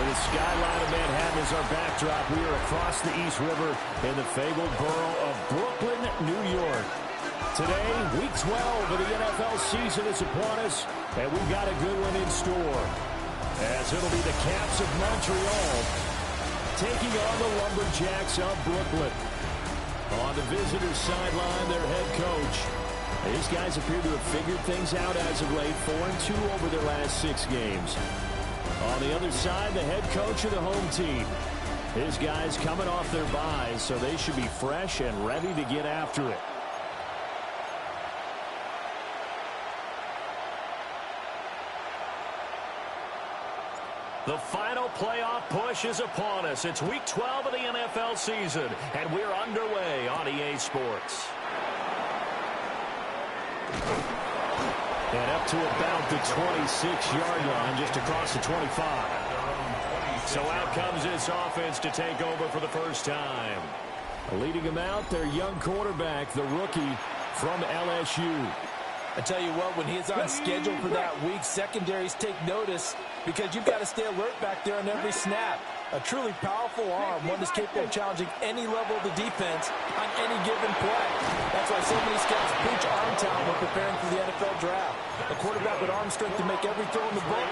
the skyline of Manhattan is our backdrop. We are across the East River in the fabled borough of Brooklyn, New York. Today, Week 12 of the NFL season is upon us, and we've got a good one in store. As it'll be the Caps of Montreal taking on the Lumberjacks of Brooklyn. On the visitor's sideline, their head coach. These guys appear to have figured things out as of late, 4-2 over their last 6 games. On the other side, the head coach of the home team. His guys coming off their byes, so they should be fresh and ready to get after it. The final playoff push is upon us. It's Week 12 of the NFL season, and we're underway on EA Sports. And up to about the 26-yard line, just across the 25. So out comes this offense to take over for the first time. Leading them out, their young quarterback, the rookie from LSU. I tell you what, when he's on schedule for that week, secondaries take notice because you've got to stay alert back there on every snap. A truly powerful arm, one that's capable of challenging any level of the defense on any given play. That's why so many scouts preach arm talent when preparing for the NFL draft. A quarterback with arm strength to make every throw in the book,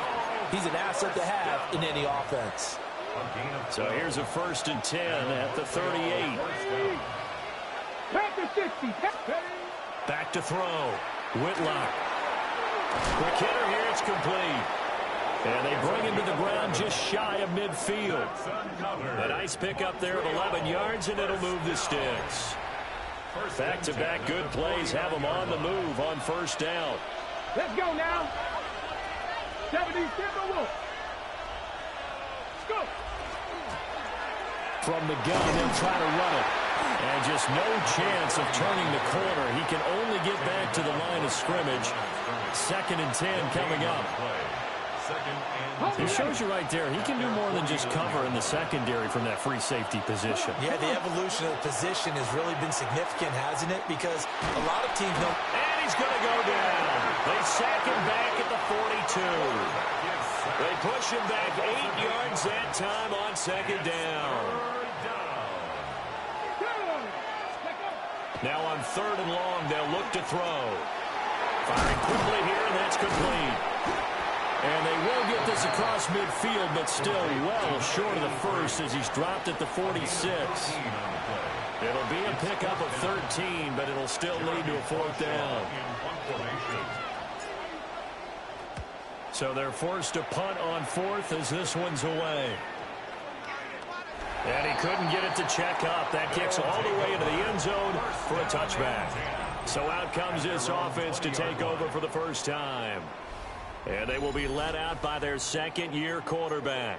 he's an asset to have in any offense. So here's a 1st and 10 at the 38. Back to throw. Whitlock. Quick hitter here, it's complete. And they bring him to the ground just shy of midfield. A nice pickup there of 11 yards, and it'll move the sticks. Back-to-back good plays have them on the move on 1st down. Let's go now. 77 Wolf. Let's go. From the gun, they'll try to run it. And just no chance of turning the corner. He can only get back to the line of scrimmage. 2nd and 10 coming up. It shows you right there, he can do more than just cover in the secondary from that free safety position. Yeah, the evolution of the position has really been significant, hasn't it? Because a lot of teams don't... And he's going to go down. They sack him back at the 42. They push him back 8 yards that time on 2nd down. Now on 3rd and long, they'll look to throw. Firing quickly here, and that's complete. And they will get this across midfield, but still well short of the first as he's dropped at the 46. It'll be a pickup of 13, but it'll still lead to a 4th down. So they're forced to punt on 4th as this one's away. And he couldn't get it to check up. That kicks all the way into the end zone for a touchback. So out comes this offense to take over for the first time. And they will be led out by their 2nd-year quarterback.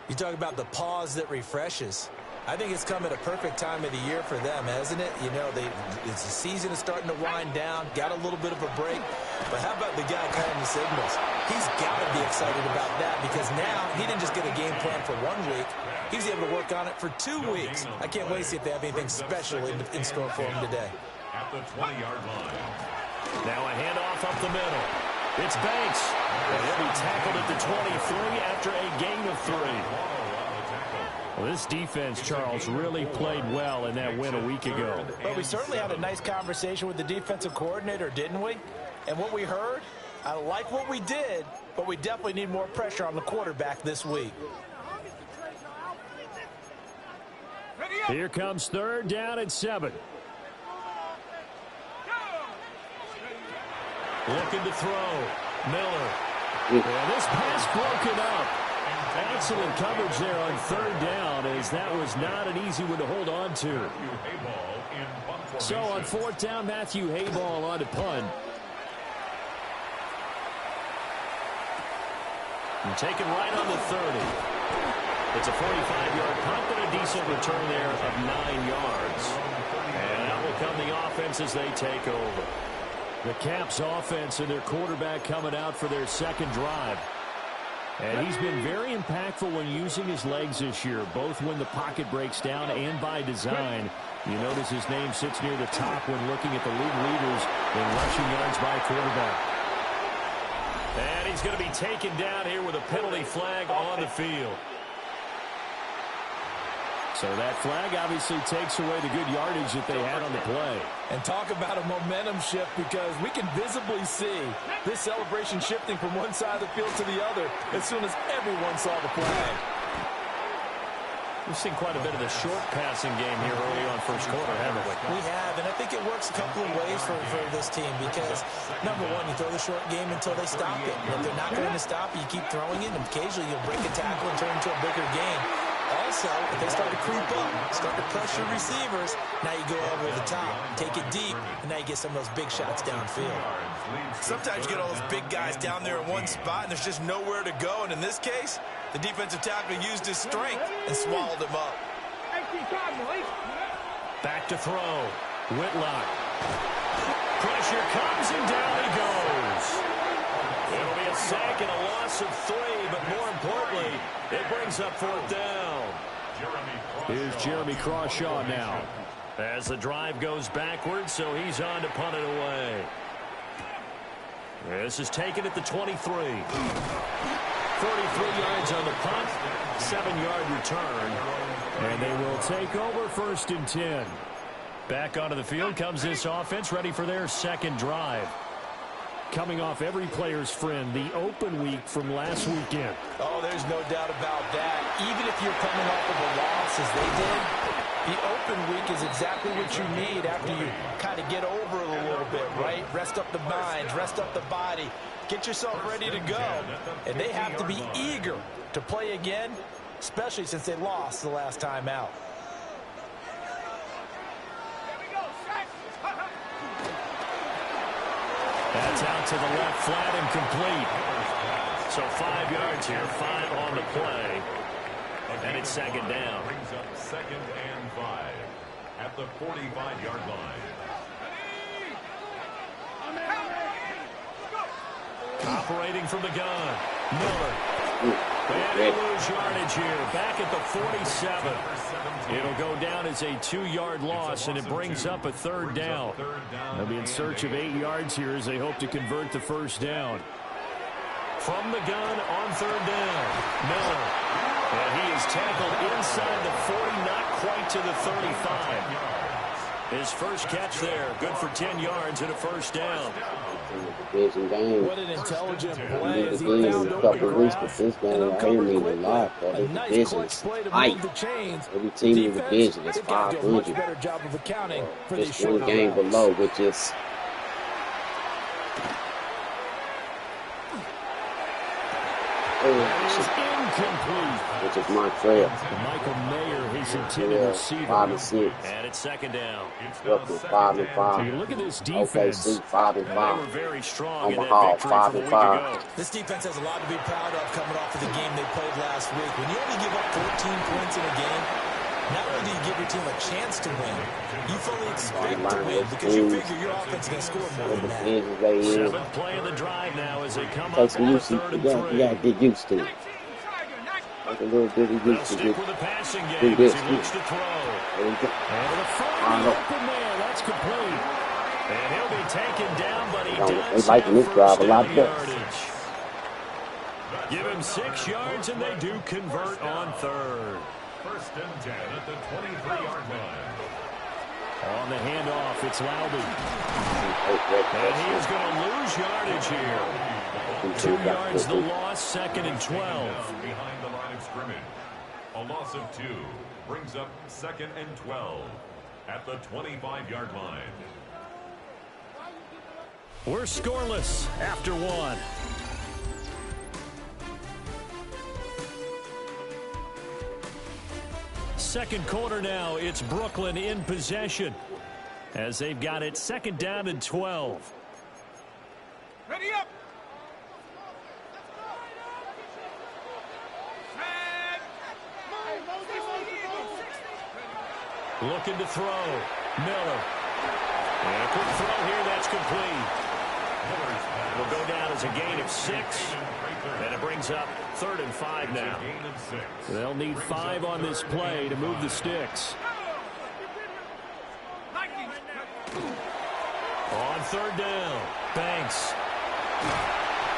You talk about the pause that refreshes. I think it's come at a perfect time of the year for them, hasn't it? You know, the season is starting to wind down, got a little bit of a break. But how about the guy calling the signals? He's got to be excited about that because now he didn't just get a game plan for 1 week. He's able to work on it for 2 weeks. I can't wait to see if they have anything special in store for him today. At the 20-yard line. Now a handoff up the middle. It's Banks. And he'll be tackled at the 23 after a gain of 3. Well, this defense, Charles, really played well in that win a week ago. But we certainly had a nice conversation with the defensive coordinator, didn't we? And what we heard, I like what we did, but we definitely need more pressure on the quarterback this week. Here comes 3rd down and 7. Looking to throw. Miller. And this pass broken up. Excellent coverage there on 3rd down as that was not an easy one to hold on to. So on 4th down, Matthew Hayball on to punt. And taken right on the 30. It's a 45-yard punt, but a decent return there of 9 yards. And out will come the offense as they take over. The Caps offense and their quarterback coming out for their 2nd drive. And he's been very impactful when using his legs this year, both when the pocket breaks down and by design. You notice his name sits near the top when looking at the league leaders in rushing yards by quarterback. And he's going to be taken down here with a penalty flag on the field. So that flag obviously takes away the good yardage that they had on the play. And talk about a momentum shift, because we can visibly see this celebration shifting from one side of the field to the other as soon as everyone saw the flag. We've seen quite a bit of the short passing game here early on first quarter, haven't we? We have, and I think it works a couple of ways for this team, because, number one, you throw the short game until they stop it. And if they're not going to stop it, you keep throwing it, and occasionally you'll break a tackle and turn it into a bigger game. Also, if they start to creep up, start to pressure receivers, now you go over the top, take it deep, and now you get some of those big shots downfield. Sometimes you get all those big guys down there in one spot, and there's just nowhere to go. And in this case, the defensive tackle used his strength and swallowed him up. Back to throw. Whitlock. Pressure comes, and down he goes. It'll be a sack and a loss of 3, but more importantly, it brings up 4th down. Here's Jeremy Crawshaw now, as the drive goes backwards, so he's on to punt it away. This is taken at the 23. 43 yards on the punt, 7-yard return, and they will take over 1st and 10. Back onto the field comes this offense, ready for their second drive. Coming off every player's friend, the open week from last weekend. Oh, there's no doubt about that. Even if you're coming off of a loss as they did, the open week is exactly what you need after you kind of get over it a little bit, right? Rest up the mind, rest up the body, get yourself ready to go. And they have to be eager to play again, especially since they lost the last time out. That's out to the left, flat and complete. So 5 yards here, 5 on the play. And it's 2nd down. Brings up 2nd and 5 at the 45-yard line. Operating from the gun, Miller. And they lose yardage here, back at the 47. It'll go down as a 2-yard loss, and it brings up a 3rd down. They'll be in search of 8 yards here as they hope to convert the 1st down. From the gun on 3rd down, Miller. And he is tackled inside the 40, not quite to the 35. His first catch there, good for 10 yards and a 1st down. Division game. What an intelligent play as he found found a couple of weeks, but this game right here means a lot. a nice clutch play to move the chains. Every team in the division is they've got to do a much 500. better job of accounting for these Just short one game drives. below, which is Incomplete. which is Montreal. Michael Mayer, his intended receiver. 5 and 6. And it's 2nd down. Roughly 5 and So 5. you look at this defense. OKC 5 and And they were 5. very strong in Omaha, that victory 5 from a and week 5. ago. This defense has a lot to be proud of coming off of the game they played last week. When you only give up 14 points in a game, not only do you give your team a chance to win, you fully expect to win because you figure your offense is going to score more than that. Seventh play of the drive now as they come up Take some on used to 3rd and it. 3. You gotta get used to it. Like a little bit of They'll used to stick it. with the passing Do game this. as he looks to throw. There you go. And to the front, the open man, that's complete. And he'll be taken down, but he They does liking have this drive a first lot down better. yardage. Give him 6 yards, and they do convert on 3rd. 1st and 10 at the 23-yard line. On the handoff, it's Laube. And he is going to lose yardage here. 2 yards the loss, 2nd and 12. Behind the line of scrimmage. A loss of 2 brings up 2nd and 12 at the 25-yard line. We're scoreless after 1. Second quarter now, it's Brooklyn in possession as they've got it 2nd down and 12. Ready up. Looking to throw. Miller. And a quick throw here, that's complete. Will go down as a gain of 6. And it brings up 3rd and 5 now. They'll need 5 on this play to move the sticks. On 3rd down, Banks.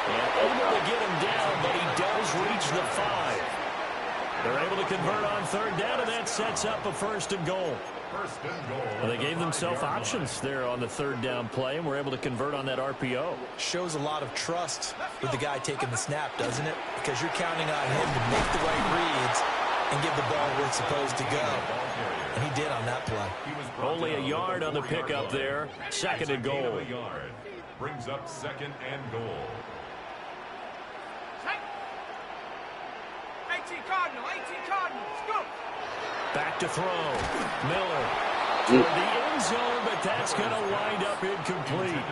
And able to get him down, but he does reach the 5. They're able to convert on third down, and that sets up a 1st and goal. Well, they gave themselves options there on the third down play, and were able to convert on that RPO. Shows a lot of trust with the guy taking the snap, doesn't it? Because you're counting on him to make the right reads and give the ball where it's supposed to go. And he did on that play. Only a yard on the pickup there. 2nd and goal. Brings up 2nd and goal. 18 Cardinals, go! Back to throw. Miller toward the end zone, but that's going to wind up incomplete.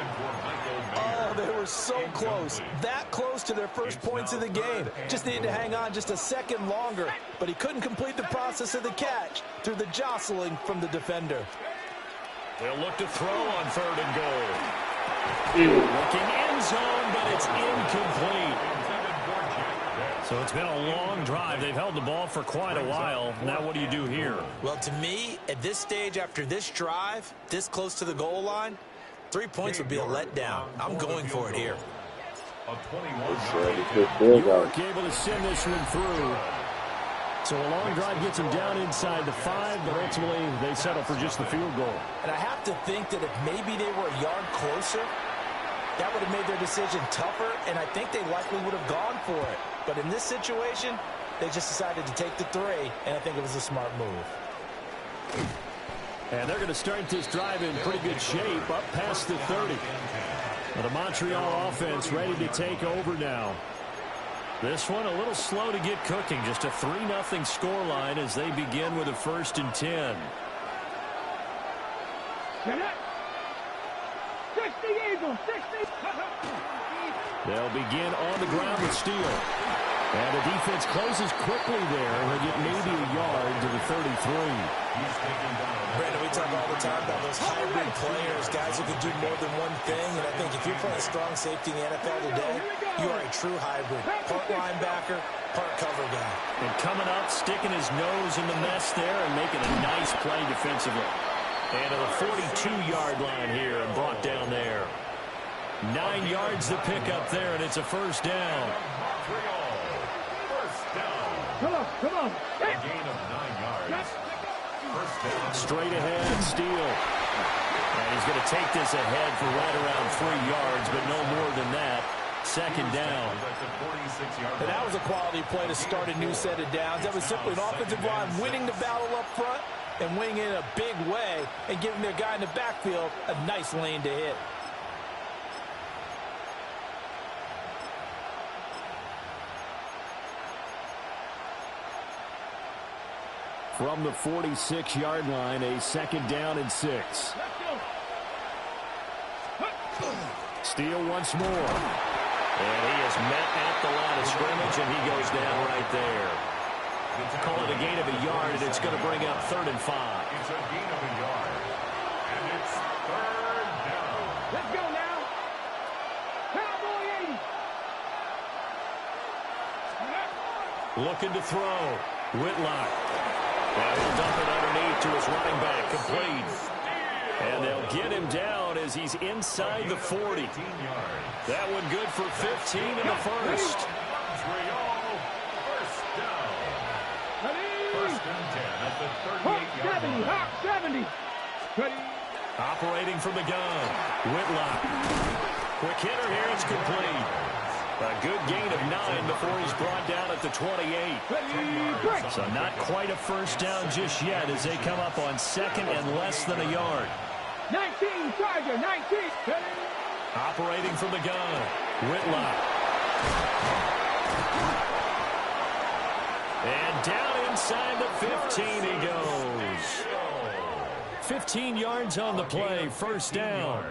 Oh, they were so close. That close to their first points of the game. Just needed to hang on just a second longer, but he couldn't complete the process of the catch through the jostling from the defender. They'll look to throw on 3rd and goal. Looking end zone, but it's incomplete. So it's been a long drive. They've held the ball for quite a while. Now what do you do here? Well, to me, at this stage, after this drive, this close to the goal line, 3 points would be a letdown. I'm going for it here. York able to send this one through. So a long drive gets him down inside the 5, but ultimately they settle for just the field goal. And I have to think that if maybe they were a yard closer, that would have made their decision tougher, and I think they likely would have gone for it. But in this situation, they just decided to take the 3, and I think it was a smart move. And they're going to start this drive in pretty good shape, up past the 30. But the Montreal offense ready to take over now. This one a little slow to get cooking. Just a 3-0 scoreline as they begin with a 1st and 10. 60 Eagles, 60. They'll begin on the ground with Steele. And the defense closes quickly there. They'll get maybe a yard to the 33. Brandon, we talk all the time about those hybrid players, guys who can do more than one thing. And I think if you're playing strong safety in the NFL today, you are a true hybrid. Part linebacker, part cover guy. And coming up, sticking his nose in the mess there and making a nice play defensively. And to the 42-yard line here and brought down there. 9 yards to pick up there, and it's a 1st down. Come on. A gain of 9 yards. 1st down. Straight ahead, Steele. And he's going to take this ahead for right around 3 yards, but no more than that. 2nd down. And that was a quality play to start a new set of downs. That was simply an offensive line winning the battle up front and winning in a big way and giving their guy in the backfield a nice lane to hit. From the 46-yard line, a 2nd down and 6. Steele once more. And he is met at the line of scrimmage, and he goes down right there. Call it a gain of a yard, and it's going to bring up 3rd and 5. It's a gain of a yard. And it's 3rd down. Let's go now. Cowboy 80. Looking to throw. Whitlock. And he'll dump it underneath to his running back, complete. And they'll get him down as he's inside the 40. That one good for 15 in the 1st. Montreal, 1st down. 1st and 10 at the 38-yard line. 70. Ready. Operating from the gun. Whitlock. Quick hitter here, it's complete. A good gain of 9 before he's brought down at the 28. So not quite a 1st down just yet as they come up on 2nd and less than a yard. 19, Charger, 19. Ready. Operating from the gun. Whitlock. And down inside the 15 he goes. 15 yards on the play, 1st down.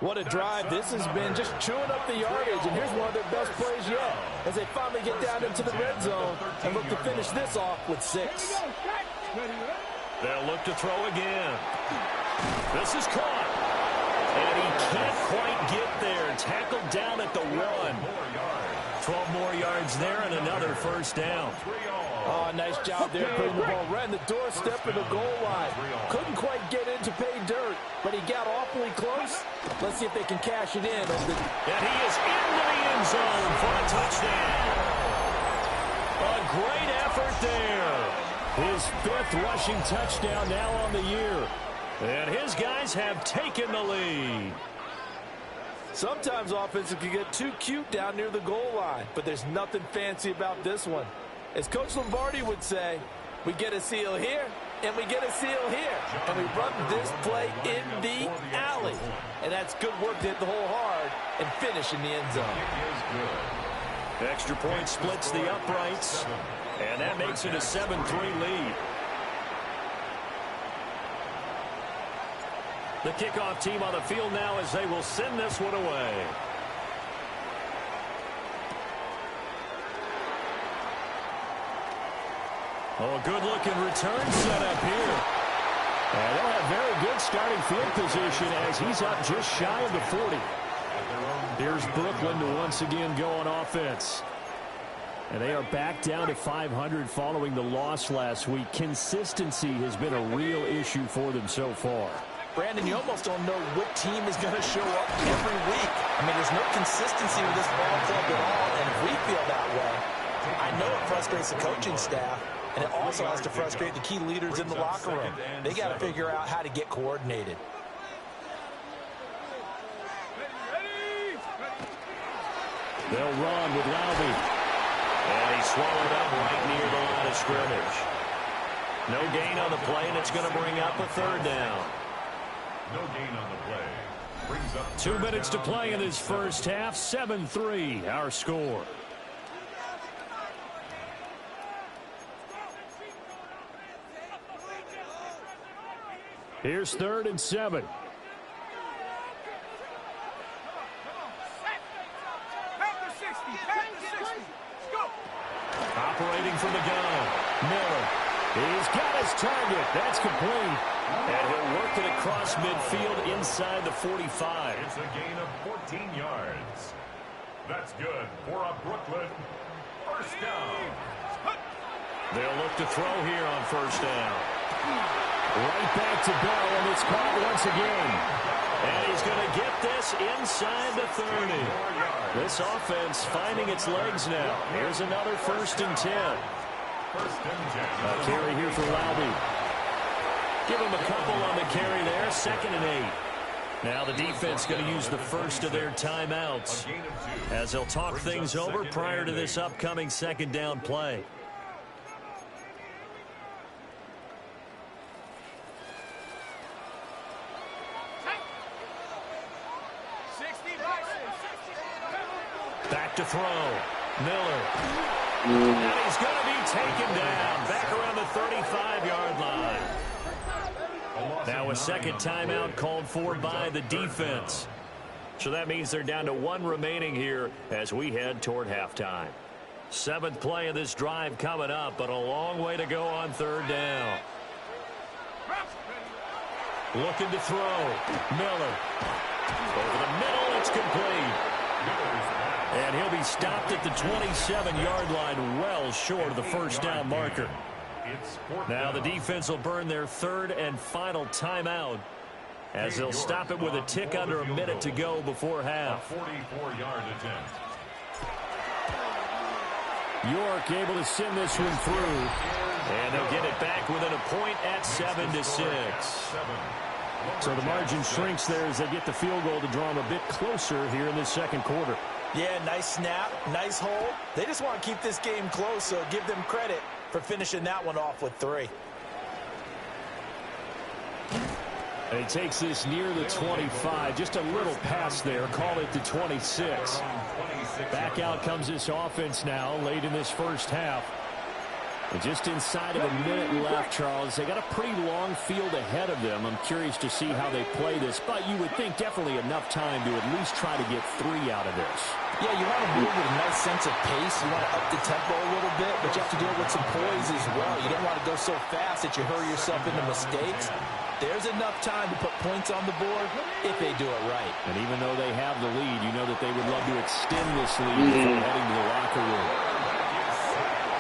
What a drive this has been, just chewing up the yardage, and here's one of their best plays yet as they finally get down into the red zone and look to finish this off with 6. They'll look to throw again. This is caught. And he can't quite get there. Tackled down at the 1. 12 more yards there and another 1st down. Oh, nice job there putting the ball right in the doorstep of the goal line. Couldn't quite get in to pay dirt, but he got awfully close Let's see if they can cash it in. And he is into the end zone for a touchdown. A great effort there. His 5th rushing touchdown now on the year. And his guys have taken the lead. Sometimes offenses can get too cute down near the goal line, but there's nothing fancy about this one. As Coach Lombardi would say, we get a seal here, and we get a seal here, and we run this play in the alley. And that's good work to hit the hole hard and finish in the end zone. Extra point splits the uprights, and that makes it a 7-3 lead. The kickoff team on the field now as they will send this one away. Oh, a good-looking return set up here. And they'll have very good starting field position as he's up just shy of the 40. Here's Brooklyn to once again go on offense. And they are back down to 500 following the loss last week. Consistency has been a real issue for them so far. Brandon, you almost don't know what team is going to show up every week. I mean, there's no consistency with this ball club at all, and if we feel that way, I know it frustrates the coaching staff, and it also has to frustrate the key leaders in the locker room. They got to figure out how to get coordinated. They'll run with Laube. And he's swallowed up right near the line of scrimmage. No gain on the play, and it's going to bring up a 3rd down. No gain on the play. Brings up 2 minutes to play in this first half. 7-3 our score. Here's 3rd and 7. Operating from the gun. Miller. He's got his target. That's complete. And he'll work it across midfield inside the 45. It's a gain of 14 yards. That's good for a Brooklyn first down. They'll look to throw here on first down. Right back to Bell, and it's caught once again. And he's going to get this inside the 30. This offense finding its legs now. Here's another 1st and 10. A carry here for Laube. Give him a couple on the carry there. 2nd and 8. Now the defense going to use the first of their timeouts as they'll talk things over prior to this upcoming 2nd down play. Back to throw. Miller. And he's going to be taken down back around the 35-yard line. Now a 2nd timeout called for by the defense. So that means they're down to 1 remaining here as we head toward halftime. 7th play of this drive coming up, but a long way to go on 3rd down. Looking to throw. Miller. Over the middle, it's complete. And he'll be stopped at the 27-yard line, well short of the first down marker. Now the defense will burn their 3rd and final timeout as they'll stop it with a tick under a minute to go before half. 44-yard attempt. York able to send this one through. And they'll get it back within a point at 7-6. So the margin shrinks there as they get the field goal to draw them a bit closer here in this 2nd quarter. Yeah, nice snap, nice hold. They just want to keep this game close, so give them credit for finishing that one off with 3. And he takes this near the 25, just a little pass there, call it the 26. Back out comes this offense now late in this first half. And just inside of a minute left, Charles. They got a pretty long field ahead of them. I'm curious to see how they play this, but you would think definitely enough time to at least try to get 3 out of this. Yeah, you want to move with a nice sense of pace. You want to up the tempo a little bit, but you have to do it with some poise as well. You don't want to go so fast that you hurry yourself into mistakes. There's enough time to put points on the board if they do it right. And even though they have the lead, you know that they would love to extend this lead before heading to the locker room.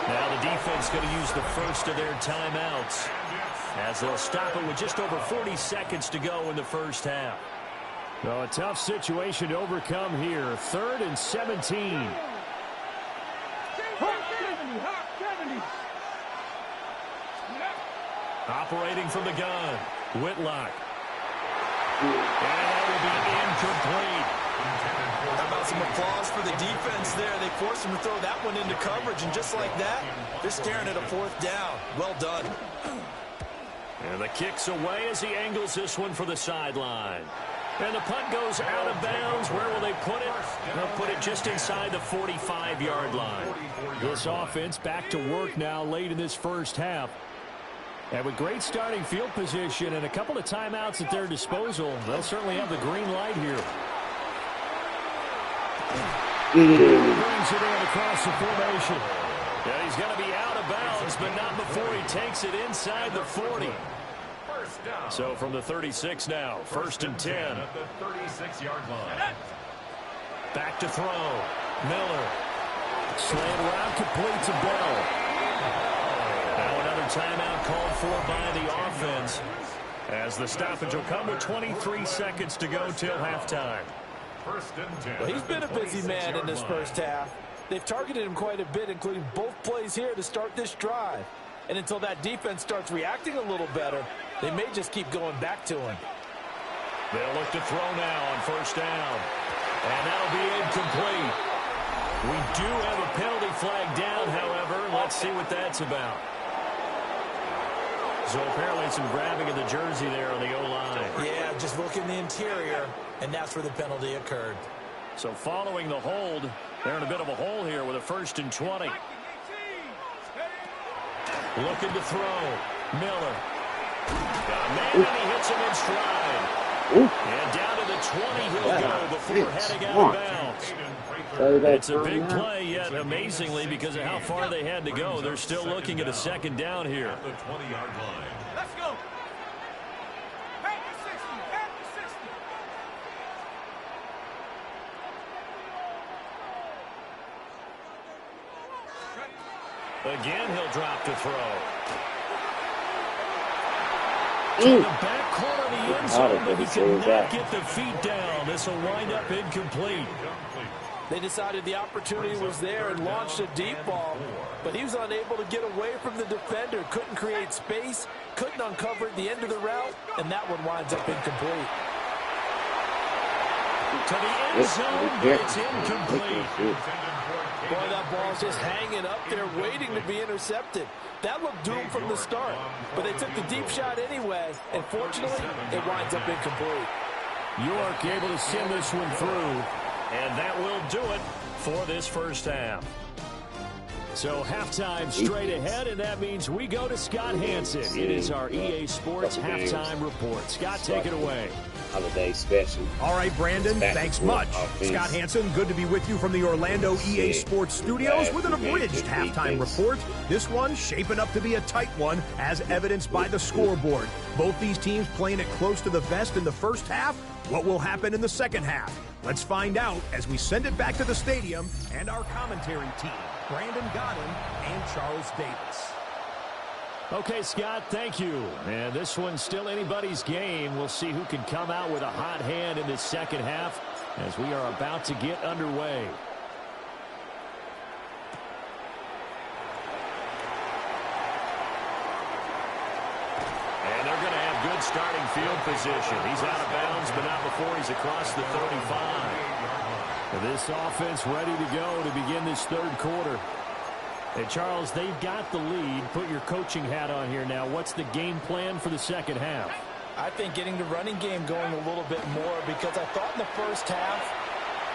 Now the defense going to use the first of their timeouts as they'll stop it with just over 40 seconds to go in the first half. Well, a tough situation to overcome here. 3rd and 17. Operating from the gun, Whitlock. And that will be incomplete. How about some applause for the defense there? They forced him to throw that one into coverage, and just like that, they're staring at a 4th down. Well done. And the kick's away as he angles this one for the sideline. And the punt goes out of bounds. Where will they put it? They'll put it just inside the 45-yard line. This offense back to work now late in this first half. And with great starting field position and a couple of timeouts at their disposal, they'll certainly have the green light here. Brings it in across the formation. Yeah, he's going to be out of bounds, but not before he takes it inside the 40. So from the 36 now, 1st and 10. At the 36-yard line. Back to throw. Miller. Slant route complete to Bell. Now another timeout called for by the offense, as the stoppage will come with 23 seconds to go till halftime. 1st and 10. Well, he's been a busy man in this first half. They've targeted him quite a bit, including both plays here to start this drive. And until that defense starts reacting a little better, they may just keep going back to him. They'll look to throw now on 1st down. And that'll be incomplete. We do have a penalty flag down, however. Let's see what that's about. So apparently some grabbing of the jersey there on the O-line. Yeah, just look in the interior, and that's where the penalty occurred. So following the hold, they're in a bit of a hole here with a 1st and 20. Looking to throw. Miller. Got a man, and he hits him in stride. And down to the 20 he'll go before heading out of bounds. It's a big play, yet amazingly, because of how far they had to go, they're still looking at a 2nd down here. At the 20-yard line. Let's go. Back to 60. Back to 60. Again, he'll drop to throw. To the back corner of the end zone, but he cannot get the feet down. This will wind up incomplete. They decided the opportunity was there and launched a deep ball, but he was unable to get away from the defender, couldn't create space, couldn't uncover at the end of the route, and that one winds up incomplete. To the end zone, but it's incomplete. Boy, that ball's just hanging up there waiting to be intercepted. That looked doomed from the start, but they took the deep shot anyway, and fortunately, it winds up incomplete. York able to send this one through, and that will do it for this first half. So halftime straight ahead, and that means we go to Scott Hanson. It is our EA Sports halftime report. Scott, take it away. Holiday special. All right, Brandon, thanks much. Scott Hanson, good to be with you from the Orlando EA Sports studios with an abridged halftime report. This one shaping up to be a tight one, as evidenced by the scoreboard. Both these teams playing it close to the vest in the first half. What will happen in the second half? Let's find out as we send it back to the stadium and our commentary team, Brandon Godden and Charles Davis. Okay, Scott, thank you. And this one's still anybody's game. We'll see who can come out with a hot hand in this second half as we are about to get underway. And they're going to have good starting field position. He's out of bounds, but not before he's across the 35. This offense ready to go to begin this third quarter. Hey, Charles, they've got the lead. Put your coaching hat on here now. What's the game plan for the second half? I think getting the running game going a little bit more, because I thought in the first half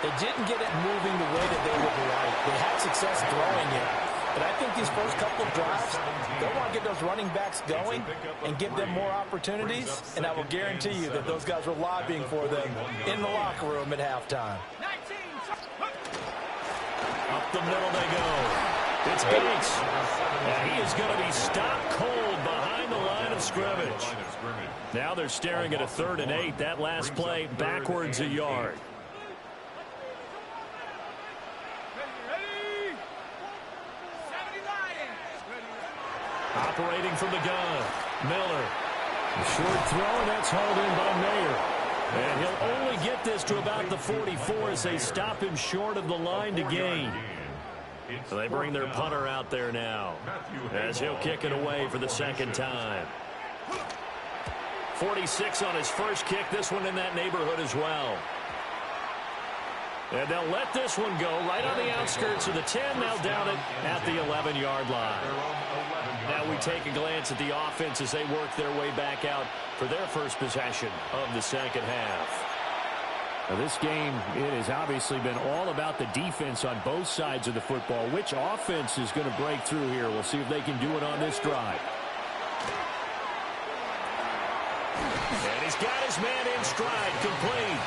they didn't get it moving the way that they would like. They had success throwing it, but I think these first couple of drives, they want to get those running backs going and give them more opportunities, and I will guarantee you that those guys were lobbying for them in the locker room at halftime. Up the middle they go. It's Gates. And he is going to be stopped cold behind the line of scrimmage. Now they're staring at a 3rd and 8. That last play backwards a yard. Operating from the gun. Miller. A short throw, and that's hauled in by Mayer. And he'll only get this to about the 44 as they stop him short of the line to gain. So they bring their punter out there now as he'll kick it away for the second time. 46 on his first kick. This one in that neighborhood as well. And they'll let this one go right on the outskirts of the 10. They'll down it at the 11-yard line. Now we take a glance at the offense as they work their way back out for their first possession of the second half. Now this game, it has obviously been all about the defense on both sides of the football. Which offense is going to break through here? We'll see if they can do it on this drive. And he's got his man in stride, complete.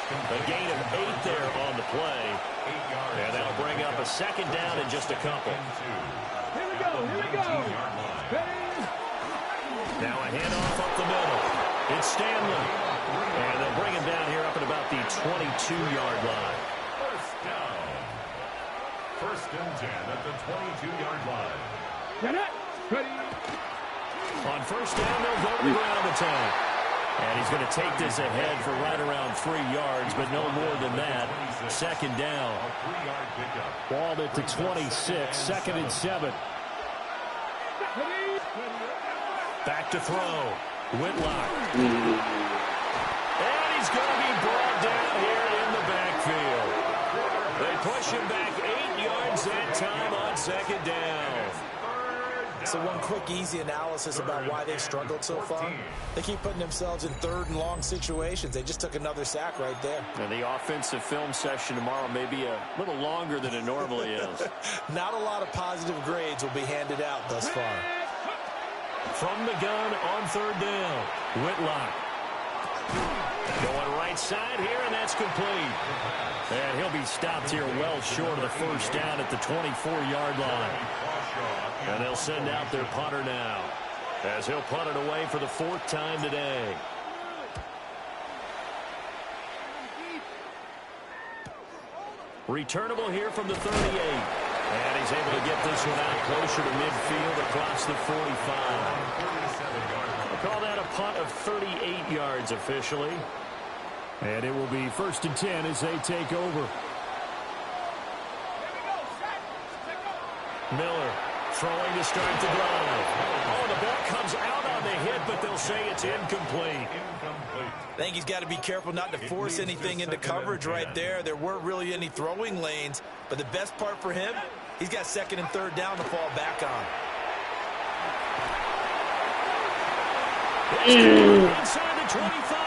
A gain of 8 there on the play. And that'll bring up a second down in just a couple. Here we go. Now a handoff up the middle. It's Stanley. And they'll bring him down here up at about the 22-yard line. First down. First and 10 at the 22-yard line. On first down, they'll go to the ground attack. And he's going to take this ahead for right around 3 yards, but no more than that. Second down. Balled at the 26, second and 7. Back to throw. Whitlock. And he's going to be brought down here in the backfield. They push him back 8 yards that time on second down. So one quick, easy analysis about why they struggled so far. They keep putting themselves in third and long situations. They just took another sack right there. And the offensive film session tomorrow may be a little longer than it normally is. Not a lot of positive grades will be handed out thus far. From the gun on third down, Whitlock. Going right side here, and that's complete. And he'll be stopped here well short of the first down at the 24-yard line. And they'll send out their punter now as he'll punt it away for the 4th time today. Returnable here from the 38. And he's able to get this one out closer to midfield across the 45. We'll call that a punt of 38 yards officially. And it will be 1st and 10 as they take over. Miller throwing to start the drive. Oh, the ball comes out on the hit, but they'll say it's incomplete. I think he's got to be careful not to force anything into coverage right there. There weren't really any throwing lanes, but the best part for him, he's got 2nd and 3rd down to fall back on. Inside the 25.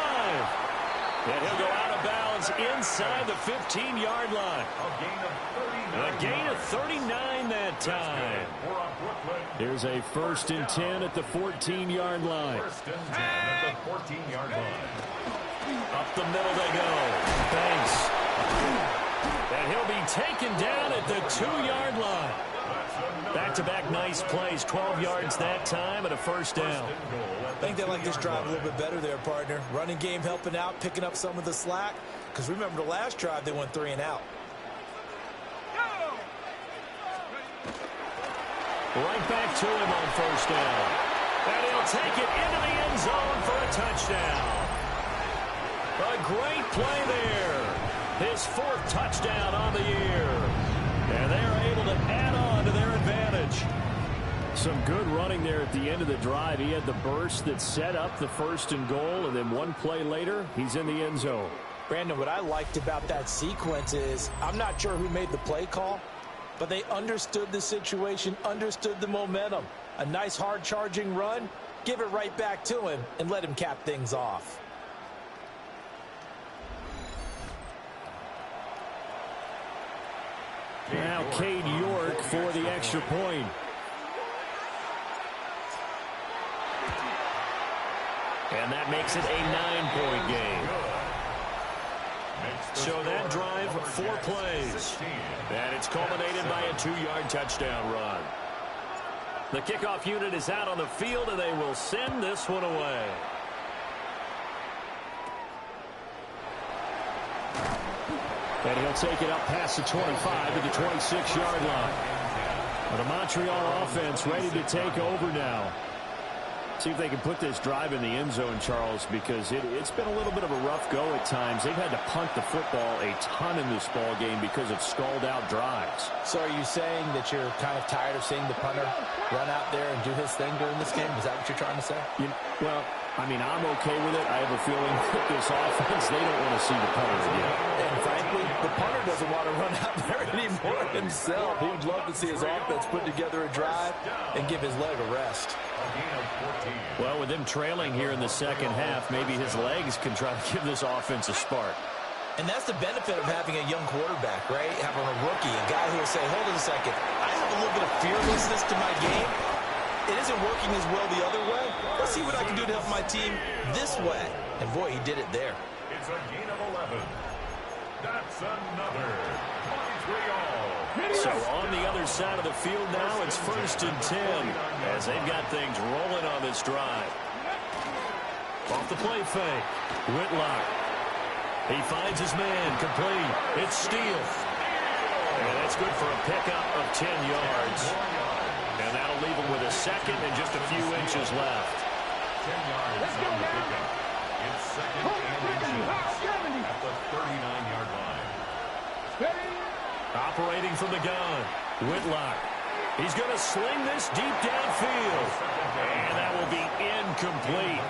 And he'll go out of bounds inside the 15-yard line. A gain of 39 that time. Here's a 1st and 10 at the 14-yard line. 1st and 10 at the 14-yard line. Up the middle they go. Banks. And he'll be taken down at the 2-yard line. Back-to-back nice plays. 12 yards that time and a 1st down. I think they like this drive a little bit better there, partner. Running game helping out, picking up some of the slack. Because remember the last drive, they went 3 and out. Right back to him on 1st down. And he'll take it into the end zone for a touchdown. A great play there. His 4th touchdown on the year. And they are able to add on to their advantage. Some good running there at the end of the drive. He had the burst that set up the 1st and goal, and then one play later, he's in the end zone. Brandon, what I liked about that sequence is I'm not sure who made the play call, but they understood the situation, understood the momentum. A nice hard-charging run, give it right back to him, and let him cap things off. Now Cade York for the extra point. And that makes it a 9-point game. So that drive, 4 plays. And it's culminated by a 2-yard touchdown run. The kickoff unit is out on the field, and they will send this one away. And he'll take it up past the 25 to the 26-yard line. The Montreal offense ready to take over now. See if they can put this drive in the end zone, Charles, because it's been a little bit of a rough go at times. They've had to punt the football a ton in this ball game because of stalled-out drives. So are you saying that you're kind of tired of seeing the punter run out there and do his thing during this game? Is that what you're trying to say? Well, I mean, I'm okay with it. I have a feeling that this offense, they don't want to see the punter again. And frankly, the punter doesn't want to run out there anymore himself. He would love to see his offense put together a drive and give his leg a rest. Well, with them trailing here in the second half, maybe his legs can try to give this offense a spark. And that's the benefit of having a young quarterback, right? Having a rookie, a guy who will say, hold on a second, I have a little bit of fearlessness to my game. It isn't working as well the other way. Let's see what I can do to help my team this way. And boy, he did it there. It's a gain of 11. That's another 23-all. So on the other side of the field now, it's 1st and 10 as they've got things rolling on this drive. Off the play fake, Whitlock. He finds his man, complete. It's Steele. And that's good for a pickup of 10 yards. And that'll leave him with a second and just a few inches left. 10 yards on the pickup. It's second and inches at the 39-yard line. Operating from the gun, Whitlock. He's going to sling this deep downfield. And that will be incomplete.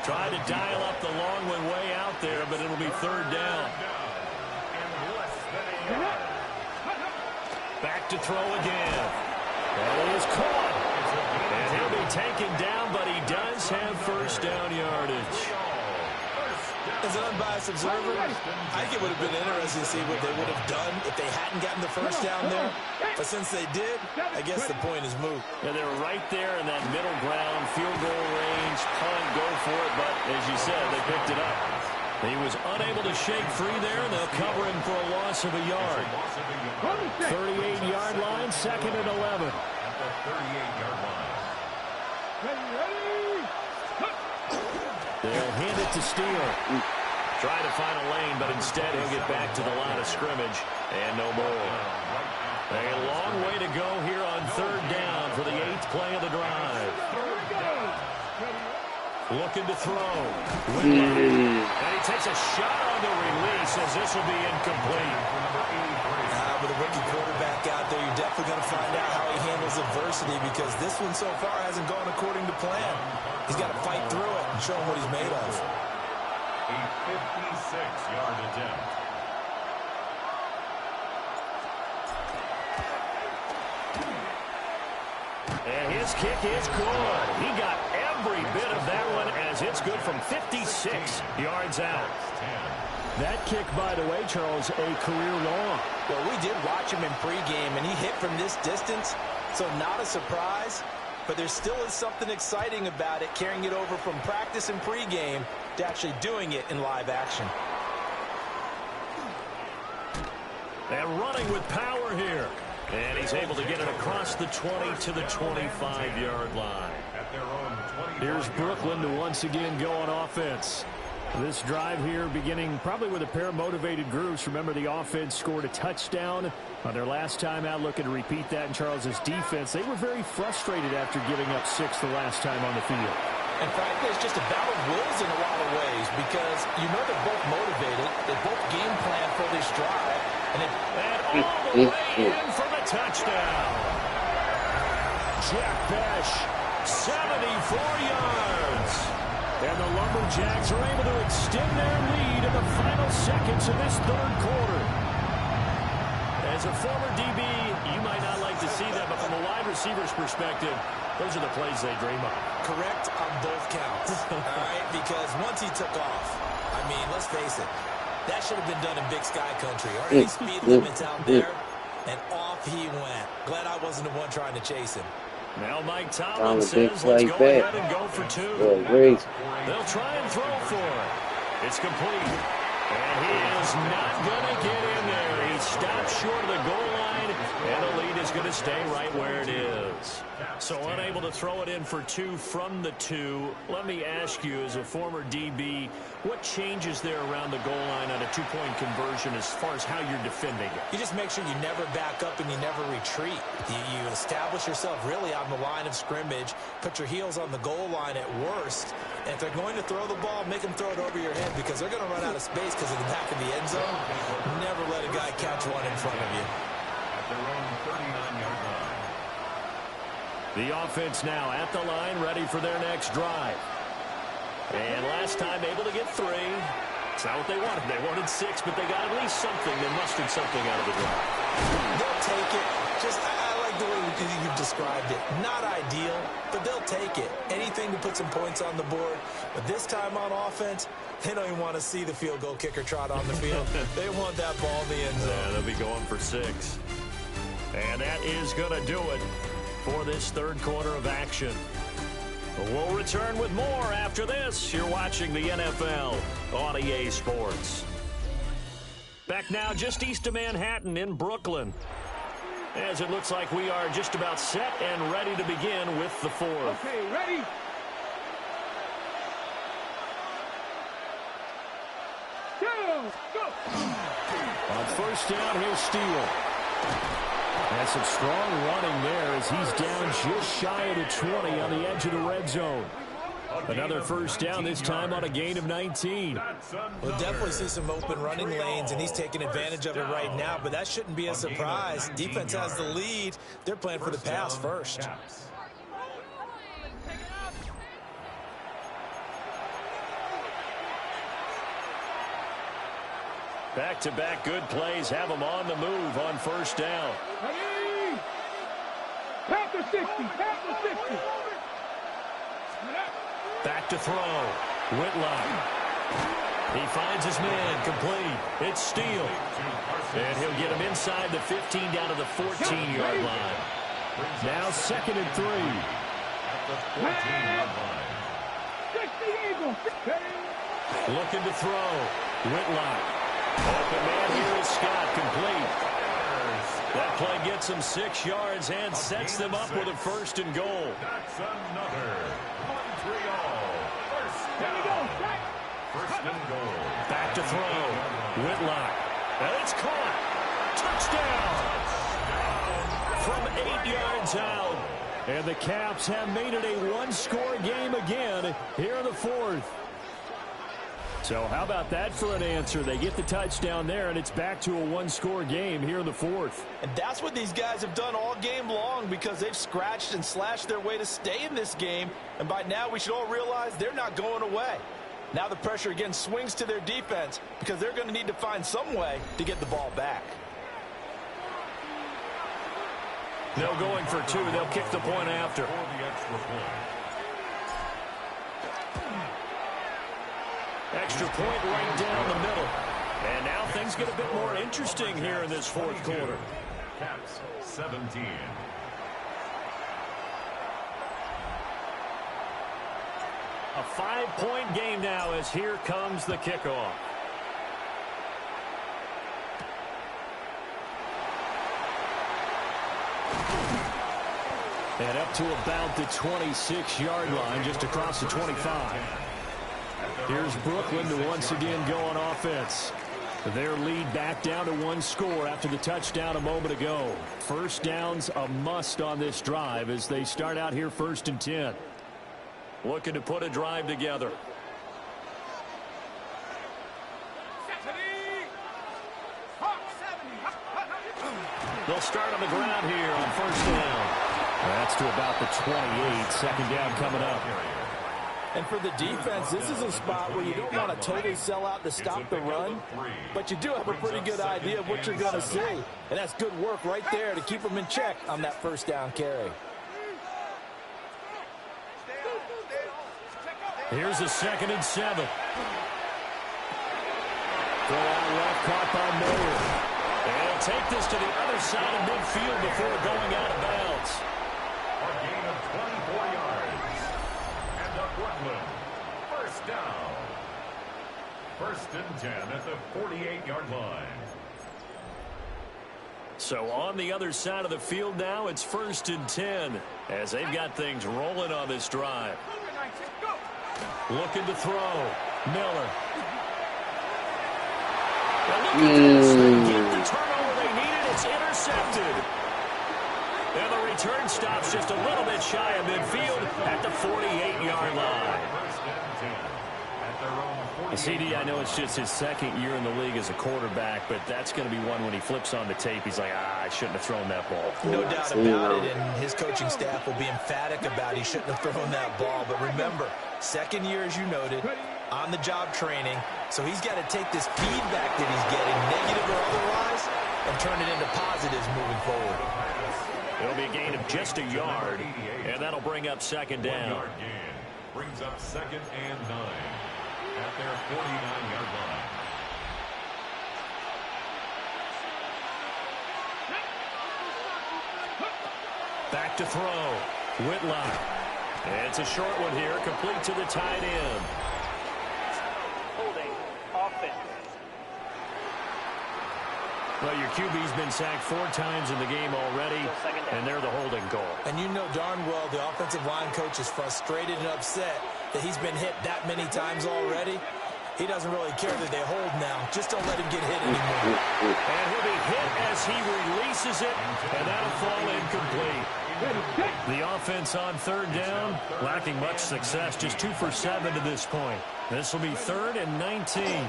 Tried to dial up the long one way out there, but it'll be 3rd down. Back to throw again. And it is caught. And he'll be taken down, but he does have 1st down yardage. As an unbiased observer, I think it would have been interesting to see what they would have done if they hadn't gotten the 1st down there. But since they did, I guess the point is moot. Yeah, they were right there in that middle ground, field goal range, punt, go for it. But as you said, they picked it up. He was unable to shake free there, and they'll cover him for a loss of a yard. 38-yard line, 2nd and 11. At the 38-yard line. They'll hand it to Steele. Try to find a lane, but instead he'll get back to the line of scrimmage. And no more. A long way to go here on 3rd down for the 8th play of the drive. Looking to throw. And he takes a shot on the release as this will be incomplete. With a rookie quarterback out there, you're definitely going to find out how he handles adversity because this one so far hasn't gone according to plan. He's got to fight through it and show him what he's made of. A 56-yard attempt. And his kick is good. He got every bit of that one as it's good from 56 yards out. That kick, by the way, Charles, a career long. Well, we did watch him in pregame, and he hit from this distance, so not a surprise. But there still is something exciting about it, carrying it over from practice and pregame to actually doing it in live action. And running with power here. And he's able to get it across the 20 to the 25-yard line. Here's Brooklyn to once again go on offense. This drive here beginning probably with a pair of motivated groups. Remember, the offense scored a touchdown on their last time out. Looking to repeat that in Charles's defense. They were very frustrated after giving up 6 the last time on the field. And frankly, it's just a battle of wills in a lot of ways because you know they're both motivated. They both game plan for this drive. And all the way in for the touchdown. Jack Bash, 74 yards. And the Lumberjacks are able to extend their lead in the final seconds of this 3rd quarter. As a former DB, you might not like to see that, but from a wide receiver's perspective, those are the plays they dream of. Correct on both counts, all right? Because once he took off, I mean, let's face it, that should have been done in Big Sky Country. Already speed limits out there, and off he went. Glad I wasn't the one trying to chase him. Now Mike Tomlin says, let's go ahead and go for 2. They'll try and throw for it. It's complete. And he is not going to get in there. He stops short of the goal line, and the lead is going to stay right where it is. So unable to throw it in for 2 from the 2. Let me ask you, as a former DB, what changes there around the goal line on a 2-point conversion as far as how you're defending it? You just make sure you never back up and you never retreat. You establish yourself really on the line of scrimmage, put your heels on the goal line at worst, and if they're going to throw the ball, make them throw it over your head because they're going to run out of space because of the back of the end zone. Never let a guy catch one in front of you. At their own 39-yard line. The offense now at the line, ready for their next drive. And last time able to get 3. It's not what they wanted. They wanted 6, but they got at least something. They mustered something out of the drive. They'll take it. I like the way you've described it. Not ideal, but they'll take it. Anything to put some points on the board. But this time on offense, they don't even want to see the field goal kicker trot on the field. They want that ball in the end zone. Yeah, they'll be going for 6. And that is going to do it for this third quarter of action. We'll return with more after this. You're watching the NFL on EA Sports. Back now just east of Manhattan in Brooklyn, as it looks like we are just about set and ready to begin with the 4th. Okay, ready? Go! On first down, here's Steele. And some strong running there as he's down just shy of the 20 on the edge of the red zone. Another first down, this time on a gain of 19. We'll definitely see some open running lanes, and he's taking advantage of it right now, but that shouldn't be a surprise. Defense has the lead. They're playing for the pass first. Back-to-back good plays have them on the move on first down. Ready? Pass to 60. Pass to 60. Back to throw. Whitlock. He finds his man. Complete. It's Steele. And he'll get him inside the 15 down to the 14-yard line. Now 2nd and 3. At the 14-yard line. 60 Eagles. Looking to throw. Whitlock. Open man here is Scott. Complete. That play gets them 6 yards and sets them up with a 1st and goal. That's another Montreal first down. First and goal. Back to throw. Whitlock. And it's caught. Touchdown. From 8 yards out. And the Caps have made it a 1-score game again here in the 4th. So how about that for an answer? They get the touchdown there, and it's back to a 1-score game here in the 4th. And that's what these guys have done all game long because they've scratched and slashed their way to stay in this game. And by now we should all realize they're not going away. Now the pressure again swings to their defense because they're going to need to find some way to get the ball back. They'll going for 2. They'll kick the point after. For the extra point. Extra point right down the middle. And now things get a bit more interesting here in this 4th quarter. Caps 17. A 5-point game now as here comes the kickoff. And up to about the 26-yard line, just across the 25. Here's Brooklyn to once again go on offense. Their lead back down to 1 score after the touchdown a moment ago. First down's a must on this drive as they start out here 1st and 10. Looking to put a drive together. They'll start on the ground here on first down. That's to about the 28. Second down coming up. And for the defense, this is a spot where you don't want to totally sell out to stop the run, but you do have a pretty good idea of what you're going to see. And that's good work right there to keep them in check on that first down carry. Here's a 2nd and 7. Throw out left, caught by Miller. And he'll take this to the other side of midfield before going out of bounds. A gain of 24 yards. And the Brooklyn first down. 1st and 10 at the 48-yard line. So on the other side of the field now, it's 1st and 10 as they've got things rolling on this drive. Looking to throw. Miller. Now look at this. They get the turnover they needed. It's intercepted. And the return stops just a little bit shy of midfield at the 48-yard line. CD, I know it's just his 2nd year in the league as a quarterback, but that's going to be one when he flips on the tape, he's like, I shouldn't have thrown that ball. No doubt about it, and his coaching staff will be emphatic about he shouldn't have thrown that ball. But remember, 2nd year, as you noted, on-the-job training, so he's got to take this feedback that he's getting, negative or otherwise, and turn it into positives moving forward. It'll be a gain of just a yard, and that'll bring up 2nd down. 1-yard gain brings up 2nd and 9. At their 49-yard line. Back to throw. Whitlock. It's a short one here, complete to the tight end. Holding offense. Well, your QB's been sacked 4 times in the game already, and they're the holding goal. And you know darn well the offensive line coach is frustrated and upset that he's been hit that many times already. He doesn't really care that they hold now. Just don't let him get hit anymore. And he'll be hit as he releases it, and that'll fall incomplete. The offense on 3rd down, lacking much success, just 2 for 7 to this point. This will be 3rd and 19.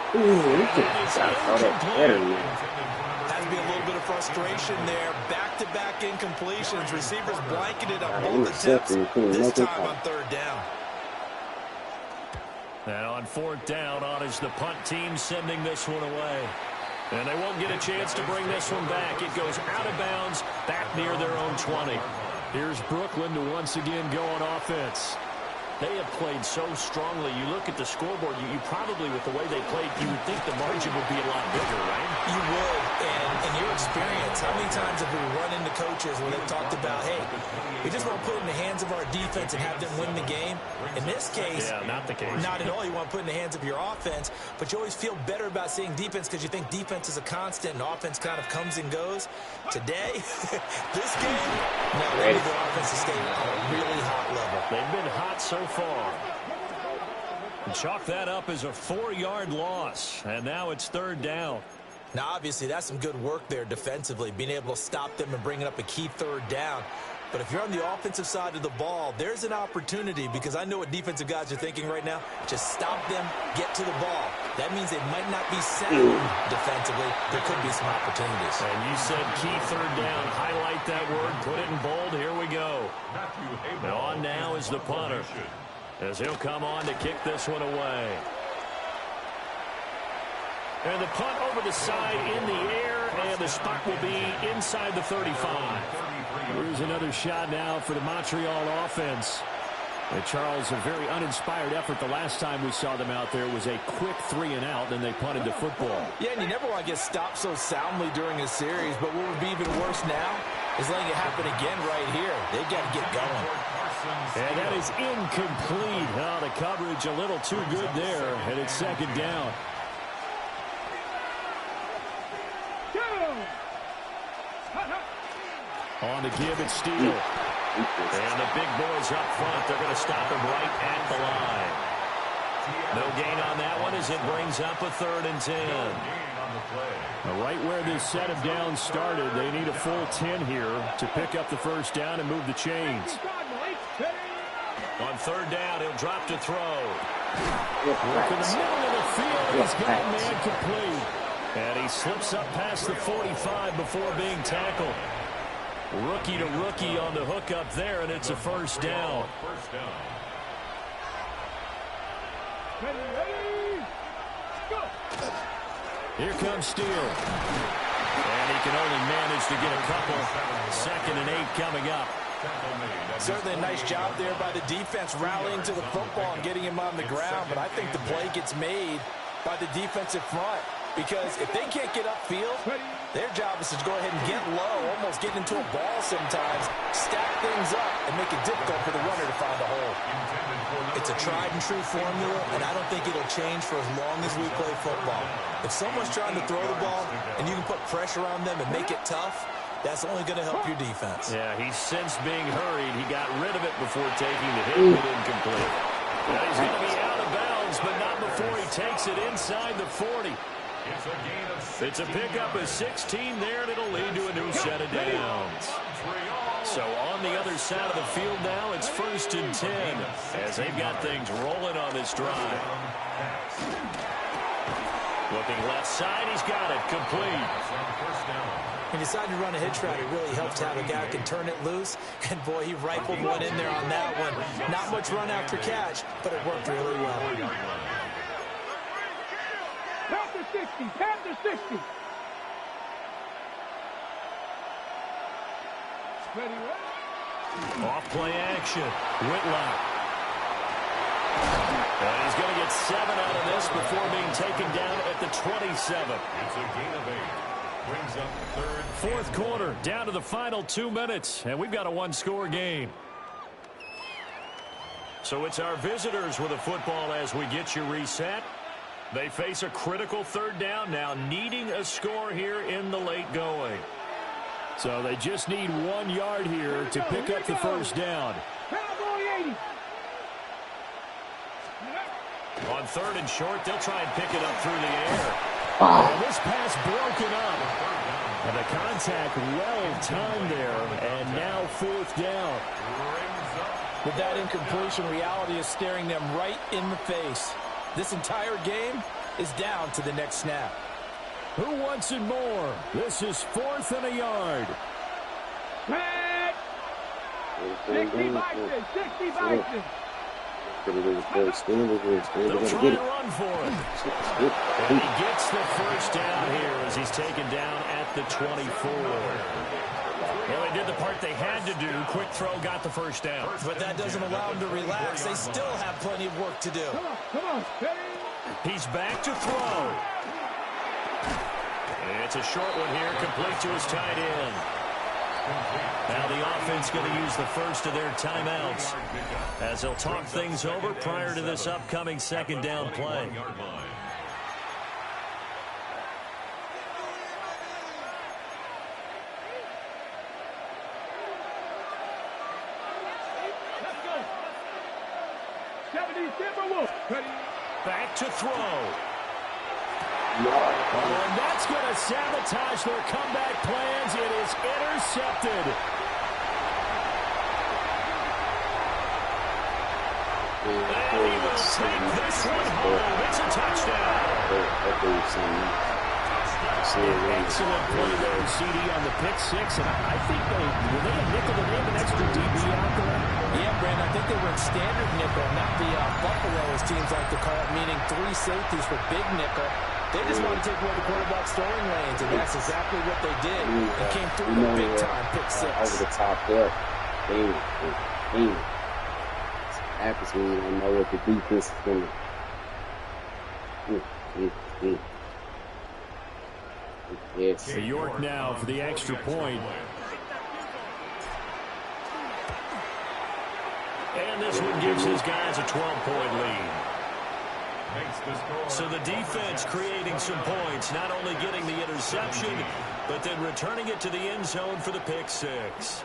Has to be a little bit of frustration there. Back-to-back incompletions. Receivers blanketed on both attempts. This time on 3rd down. And on 4th down, on is the punt team sending this one away. And they won't get a chance to bring this one back. It goes out of bounds, back near their own 20. Here's Brooklyn to once again go on offense. They have played so strongly. You look at the scoreboard, you probably, with the way they played, you would think the margin would be a lot bigger, right? You would. And in your experience, how many times have we run into coaches where they've talked about, hey, we just want to put it in the hands of our defense and have them win the game? In this case, yeah, not the case. Not at all. You want to put it in the hands of your offense, but you always feel better about seeing defense because you think defense is a constant and offense kind of comes and goes. Today, this game, no, they need their offense to stay on a really hot level. They've been hot so far. And chalk that up as a 4-yard loss. And now it's 3rd down. Now, obviously, that's some good work there defensively, being able to stop them and bringing up a key 3rd down. But if you're on the offensive side of the ball, there's an opportunity because I know what defensive guys are thinking right now. Just stop them, get to the ball. That means they might not be sound defensively. There could be some opportunities. And you said key 3rd down. Highlight that word. Put it in bold. Here we go. And on now is the punter, as he'll come on to kick this one away. And the punt over the side in the air, and the spot will be inside the 35. Here's another shot now for the Montreal offense. And Charles, a very uninspired effort the last time we saw them out there was a quick 3-and-out, then they punted the football. Yeah, and you never want to get stopped so soundly during a series, but what would be even worse now is letting it happen again right here. They've got to get going. And that is incomplete. Oh, the coverage a little too good there, and it's 2nd down. On to give it Steele. And the big boys up front, they're going to stop him right at the line. No gain on that one as it brings up a 3rd and 10. Now, right where this set of downs started, they need a full 10 here to pick up the 1st down and move the chains. On 3rd down, he'll drop to throw. Work in the middle of the field. He's got a man complete. And he slips up past the 45 before being tackled. Rookie to rookie on the hookup there, and it's a 1st down. Here comes Steele. And he can only manage to get a couple. 2nd and 8 coming up. Certainly a nice job there by the defense rallying to the football and getting him on the ground, but I think the play gets made by the defensive front. Because if they can't get upfield, Their job is to go ahead and get low, almost get into a ball sometimes, stack things up, and make it difficult for the runner to find the hole. It's a tried-and-true formula, and I don't think it'll change for as long as we play football. If someone's trying to throw the ball and you can put pressure on them and make it tough, that's only going to help your defense. Yeah, he sensed being hurried. He got rid of it before taking the hit, but incomplete. Now he's going to be out of bounds, but not before he takes it inside the 40. It's a pickup of 16 there, and it'll lead to a new set of downs. So on the other side of the field now, it's 1st and 10 as they've got things rolling on this drive. Looking left side, he's got it complete. He decided to run a hitch route. It really helps to have a guy who can turn it loose. And, boy, he rifled one in there on that one. Not much run after catch, but it worked really well. Panther 60, Panther 60. Ready, Off play action. Whitlock. And he's going to get 7 out of this before being taken down at the 27. It's a gain of 8. Brings up 3rd. 4th quarter, down to the final 2 minutes, and we've got a one-score game. So it's our visitors with the football as we get you reset. They face a critical 3rd down now, needing a score here in the late going. So they just need 1 yard here to pick up the 1st down. On 3rd and short, they'll try and pick it up through the air. And this pass broken up. And the contact well timed there, and now 4th down. With that incompletion, reality is staring them right in the face. This entire game is down to the next snap. Who wants it more? This is 4th and a yard. 60 Bison, 60 Bison. They'll try to run for it. And he gets the 1st down here as he's taken down at the 24. Well, they did the part they had to do. Quick throw got the 1st down. But that doesn't allow them to relax. They still have plenty of work to do. Come on. He's back to throw. It's a short one here, complete to his tight end. Now the offense going to use the first of their timeouts as they'll talk things over prior to this upcoming 2nd down play. Back to throw. And that's going to sabotage their comeback plans. It is intercepted. And he will take this one home. It's a touchdown. Excellent play there, CD, on the pick 6. And I think were they a nickel and have an extra DB out there? Yeah, Brandon, I think they were in standard nickel, not the Buffalo, as teams like to call it, meaning 3 safeties for big nickel. They just want to take away the quarterback's throwing lanes, and that's exactly what they did. It came through the big-time pick 6. Over the top there. Damn. It happens when you don't know what the defense is going to do. Yes. York now for the extra point. And this one gives his guys a 12-point lead. So the defense creating some points, not only getting the interception, but then returning it to the end zone for the pick 6.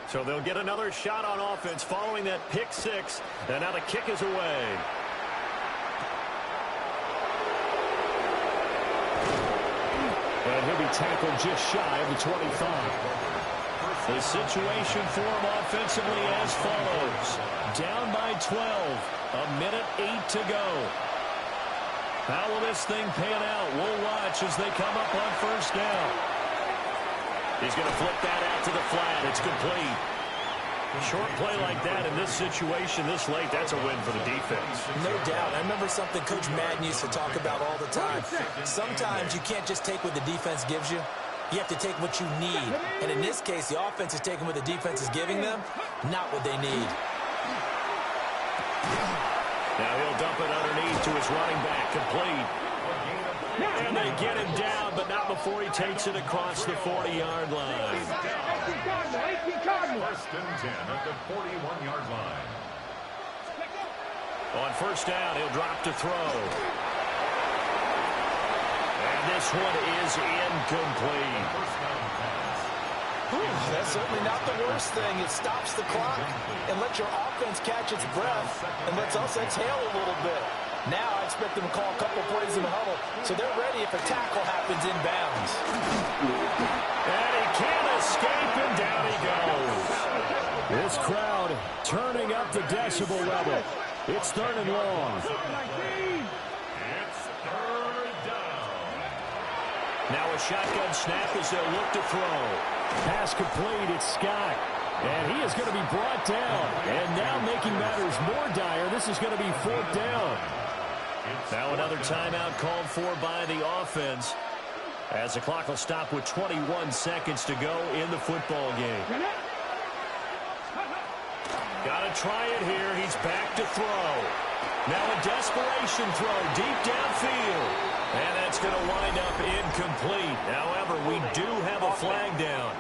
So they'll get another shot on offense following that pick 6. And now the kick is away. And he'll be tackled just shy of the 25. The situation for him offensively as follows. Down by 12. A minute 8 to go. How will this thing pan out? We'll watch as they come up on 1st down. He's going to flip that out to the flat. It's complete. Short play like that in this situation this late, that's a win for the defense. No doubt. I remember something Coach Madden used to talk about all the time. Sometimes you can't just take what the defense gives you. You have to take what you need. And in this case, the offense is taking what the defense is giving them, not what they need. Now he'll dump it underneath to his running back, complete. And they get him down, but not before he takes it across the 40-yard line. 18 Cardinals. First and 10 at the 41-yard line. On first down, he'll drop to throw. And this one is incomplete. First down pass. That's certainly not the worst thing. It stops the clock and lets your offense catch its breath and lets us exhale a little bit. Now I expect them to call a couple plays in the huddle so they're ready if a tackle happens inbounds. And he can't escape, and down he goes. This crowd turning up the decibel level. It's third and long. It's third down. Now a shotgun snap as they'll look to throw. Pass complete, it's Scott. And he is going to be brought down. And now making matters more dire, this is going to be fourth down. Now another timeout called for by the offense, as the clock will stop with 21 seconds to go in the football game. Got to try it here. He's back to throw. Now a desperation throw deep downfield. And that's going to wind up incomplete. However, we do have a flag down.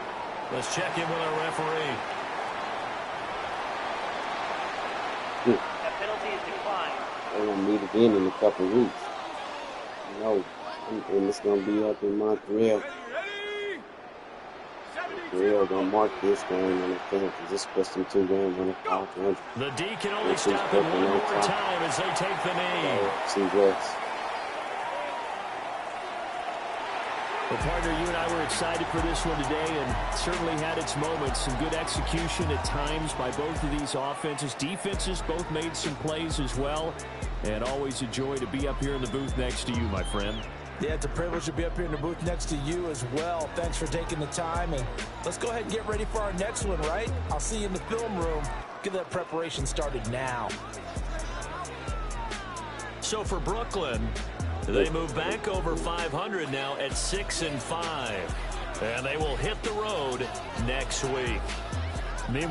Let's check in with our referee. That penalty is declined. They're going to meet again in a couple of weeks. No, and it's going to be up in Montreal. Montreal going to mark this game on the field because this puts them 2 games on the 500. The D can only stop it one more time as they take the knee. See West. Well, partner, you and I were excited for this one today and certainly had its moments. Some good execution at times by both of these offenses. Defenses both made some plays as well. And always a joy to be up here in the booth next to you, my friend. Yeah, it's a privilege to be up here in the booth next to you as well. Thanks for taking the time. And let's go ahead and get ready for our next one, right? I'll see you in the film room. Get that preparation started now. So for Brooklyn, they move back over 500 now at 6-5. And they will hit the road next week. Meanwhile,